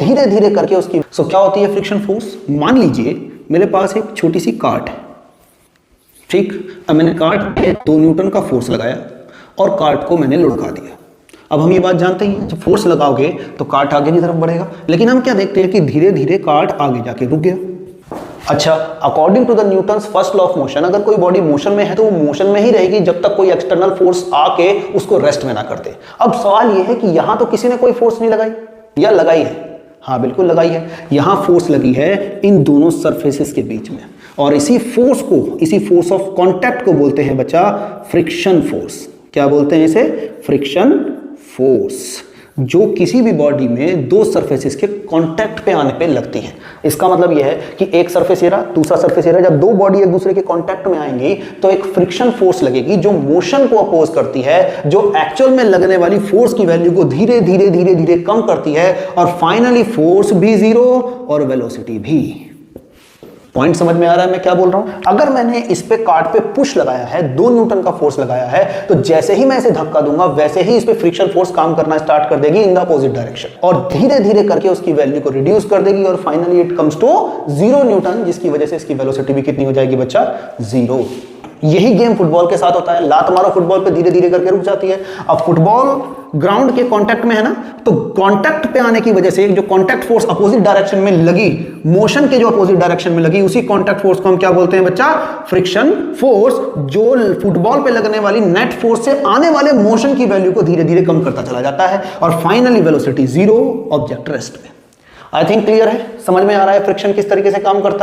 धीरे धीरे करके उसकी क्या होती है फ्रिक्शन फोर्स। मान लीजिए मेरे पास एक छोटी सी कार्ट है, ठीक। अब मैंने कार्ट पे 2 न्यूटन का फोर्स लगाया और कार्ट को मैंने लुढ़का दिया। अब हम ये बात जानते हैं जब फोर्स लगाओगे तो कार्ट आगे की तरफ बढ़ेगा, लेकिन हम क्या देखते हैं कि धीरे धीरे कार्ट आगे जाके रुक गया। अच्छा, according to the Newton's first law of motion, अगर कोई बॉडी मोशन में है तो वो मोशन में ही रहेगी जब तक कोई एक्सटर्नल फोर्स आके उसको रेस्ट में ना कर दे। अब सवाल ये है कि यहां तो किसी ने कोई फोर्स नहीं लगाई या लगाई है? हाँ बिल्कुल लगाई है। यहां फोर्स लगी है इन दोनों सरफेसेस के बीच में, और इसी फोर्स ऑफ कांटेक्ट को बोलते हैं बच्चा फ्रिक्शन फोर्स। क्या बोलते हैं इसे? फ्रिक्शन फोर्स, जो किसी भी बॉडी में 2 सरफेसेस के कांटेक्ट पे आने पे लगती है। इसका मतलब यह है कि एक सरफेस एरिया दूसरा सरफेस एरिया, जब 2 बॉडी एक दूसरे के कांटेक्ट में आएंगी तो एक फ्रिक्शन फोर्स लगेगी जो मोशन को अपोज करती है, जो एक्चुअल में लगने वाली फोर्स की वैल्यू को धीरे धीरे धीरे धीरे कम करती है, और फाइनली फोर्स भी 0 और वेलोसिटी भी। पॉइंट समझ में आ रहा है मैं क्या बोल रहा हूं? अगर मैंने इस पे कार्ट पे पुश लगाया है, 2 न्यूटन का फोर्स लगाया है, तो जैसे ही मैं इसे धक्का दूंगा वैसे ही इस पे फ्रिक्शन फोर्स काम करना स्टार्ट कर देगी इन द अपोजिट डायरेक्शन, और धीरे धीरे करके उसकी वैल्यू को रिड्यूस कर देगी, और finally it comes to 0 newton, जिसकी वजह से इसकी वेलोसिटी भी कितनी हो जाएगी बच्चा? 0। यही गेम फुटबॉल के साथ होता है। लात मारो फुटबॉल पे, धीरे धीरे करके रुक जाती है। अब फुटबॉल ग्राउंड के कांटेक्ट में है ना, तो कांटेक्ट पे आने की वजह से जो कांटेक्ट फोर्स अपोजिट डायरेक्शन में लगी, मोशन के जो अपोजिट डायरेक्शन में लगी, उसी कांटेक्ट फोर्स को हम क्या बोलते हैं बच्चा? फ्रिक्शन फोर्स, जो फुटबॉल पे लगने वाली नेट फोर्स से आने वाले मोशन की वैल्यू को धीरे धीरे कम करता चला जाता है, और फाइनली वेलोसिटी 0, ऑब्जेक्ट रेस्ट में। आई थिंक क्लियर है, समझ में आ रहा है फ्रिक्शन किस तरीके से काम करता है।